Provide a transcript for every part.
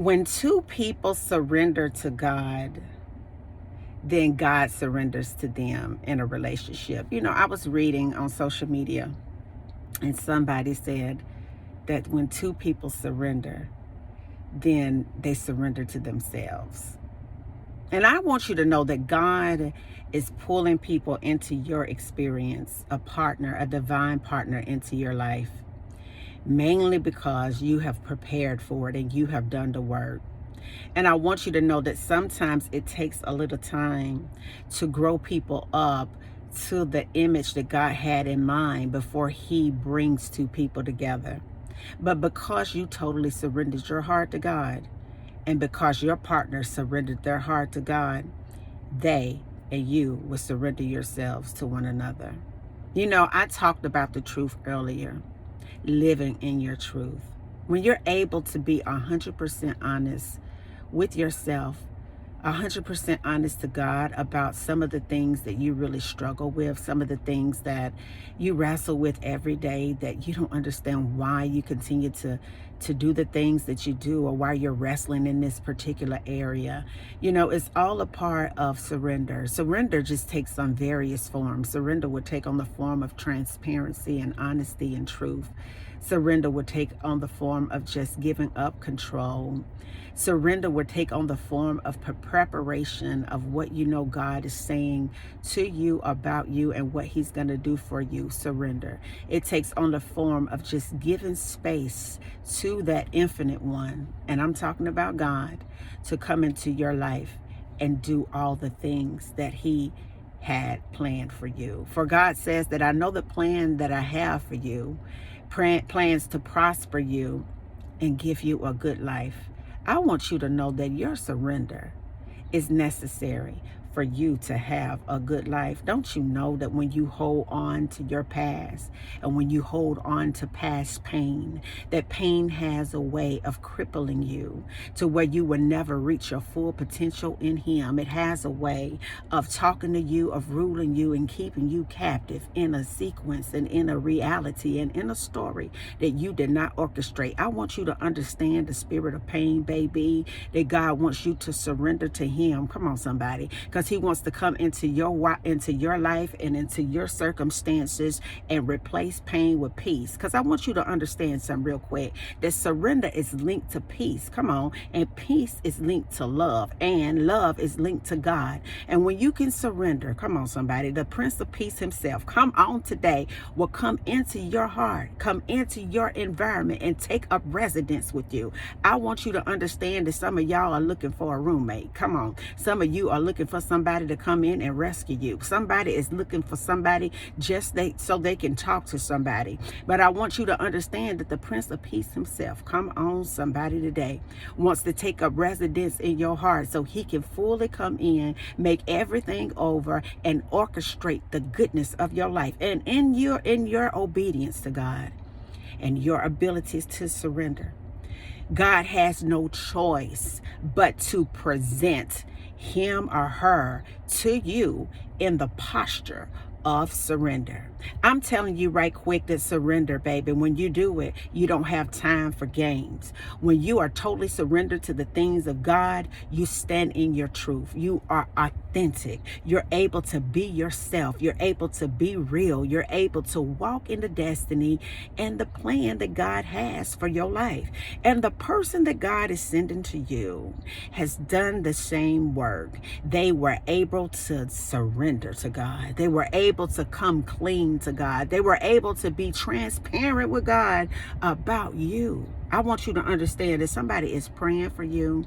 When two people surrender to God, then God surrenders to them in a relationship. You know, I was reading on social media and somebody said that when two people surrender, then they surrender to themselves. And I want you to know that God is pulling people into your experience, a partner, a divine partner into your life, mainly because you have prepared for it and you have done the work. And I want you to know that sometimes it takes a little time to grow people up to the image that God had in mind before He brings two people together. But because you totally surrendered your heart to God, and because your partner surrendered their heart to God, they and you will surrender yourselves to one another. You know, I talked about the truth earlier, living in your truth. When you're able to be 100% honest with yourself, 100% honest to God about some of the things that you really struggle with, some of the things that you wrestle with every day, that you don't understand why you continue to do the things that you do, or why you're wrestling in this particular area. You know, it's all a part of surrender. Surrender just takes on various forms. Surrender would take on the form of transparency and honesty and truth. Surrender would take on the form of just giving up control. Surrender would take on the form of preparation of what you know God is saying to you about you and what He's going to do for you. Surrender. It takes on the form of just giving space to that infinite one, and I'm talking about God, to come into your life and do all the things that He had planned for you. For God says that I know the plan that I have for you, plans to prosper you and give you a good life. I want you to know that your surrender is necessary for you to have a good life. Don't you know that when you hold on to your past and when you hold on to past pain, that pain has a way of crippling you to where you will never reach your full potential in Him. It has a way of talking to you, of ruling you and keeping you captive in a sequence and in a reality and in a story that you did not orchestrate. I want you to understand the spirit of pain, baby, that God wants you to surrender to Him. Come on, somebody. Because He wants to come into your life and into your circumstances and replace pain with peace. Because I want you to understand something real quick, that surrender is linked to peace. Come on. And peace is linked to love, and love is linked to God. And when you can surrender, come on, somebody, the Prince of Peace Himself, come on today, will come into your heart, come into your environment and take up residence with you. I want you to understand that some of y'all are looking for a roommate. Come on. Some of you are looking for somebody to come in and rescue you. Somebody is looking for somebody so they can talk to somebody. But I want you to understand that the Prince of Peace Himself, come on, somebody today, wants to take up residence in your heart so He can fully come in, make everything over, and orchestrate the goodness of your life. And in your obedience to God and your abilities to surrender, God has no choice but to present him or her to you in the posture of surrender. I'm telling you right quick that surrender, baby, when you do it, you don't have time for games. When you are totally surrendered to the things of God, you stand in your truth. You are authentic. You're able to be yourself. You're able to be real. You're able to walk in the destiny and the plan that God has for your life. And the person that God is sending to you has done the same work. They were able to surrender to God. They were able to come clean to God. They were able to be transparent with God about you. I want you to understand that somebody is praying for you.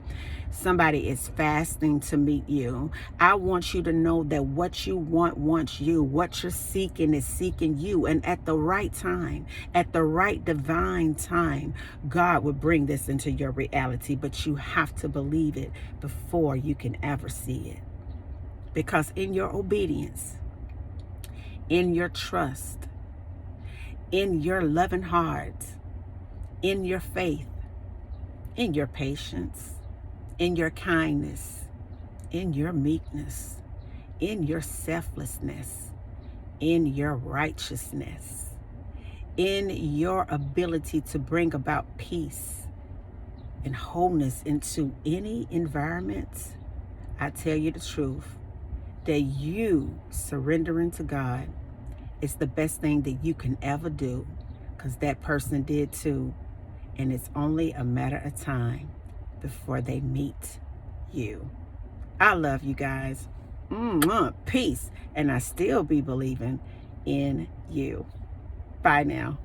Somebody is fasting to meet you. I want you to know that what you want wants you. What you're seeking is seeking you. And at the right time, at the right divine time, God will bring this into your reality. But you have to believe it before you can ever see it. Because in your obedience, in your trust, in your loving heart, in your faith, in your patience, in your kindness, in your meekness, in your selflessness, in your righteousness, in your ability to bring about peace, and wholeness into any environment, I tell you the truth, that you surrendering to God is the best thing that you can ever do, because that person did too. And it's only a matter of time before they meet you. I love you guys. Peace. And I still be believing in you. Bye now.